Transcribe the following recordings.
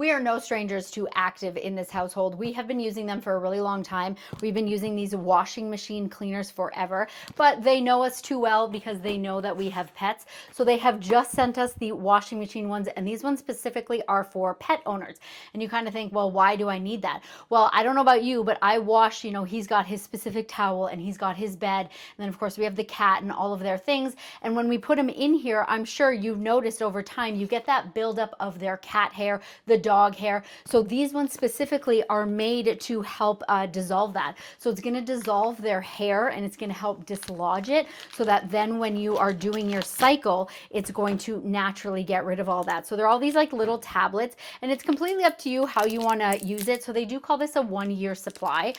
we are no strangers to Active in this household. We have been using them for a really long time. We've been using these washing machine cleaners forever, but they know us too well because they know that we have pets. So they have just sent us the washing machine ones, and these ones specifically are for pet owners. And you kind of think, well, why do I need that? Well, I don't know about you, but I wash, you know, he's got his specific towel and he's got his bed. And then of course we have the cat and all of their things. And when we put them in here, I'm sure you've noticed over time, you get that buildup of their cat hair, the dog hair. So these ones specifically are made to help dissolve that. So it's going to dissolve their hair and it's going to help dislodge it so that then when you are doing your cycle, it's going to naturally get rid of all that. So they're all these like little tablets, and it's completely up to you how you want to use it. So they do call this a 1-year supply.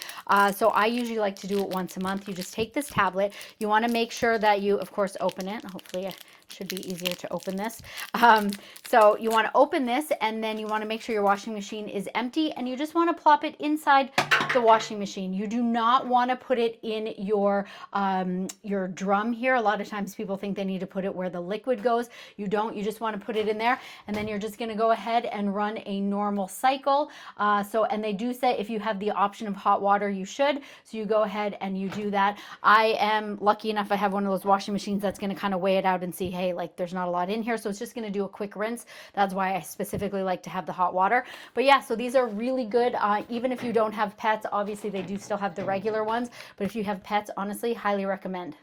So I usually like to do it once a month. You just take this tablet. You want to make sure that you, of course, open it. Hopefully it should be easier to open this. So you want to open this, and then you want to make sure your washing machine is empty, and you just want to plop it inside the washing machine. You do not want to put it in your drum here. A lot of times people think they need to put it where the liquid goes. You don't. You just want to put it in there, and then you're just going to go ahead and run a normal cycle. And they do say if you have the option of hot water, you should. So you go ahead and you do that. I am lucky enough, I have one of those washing machines that's going to kind of weigh it out and see, hey, like there's not a lot in here. So it's just going to do a quick rinse. That's why I specifically like to have the hot water. But yeah, so these are really good. Even if you don't have pets, obviously they do still have the regular ones. But if you have pets, honestly, highly recommend.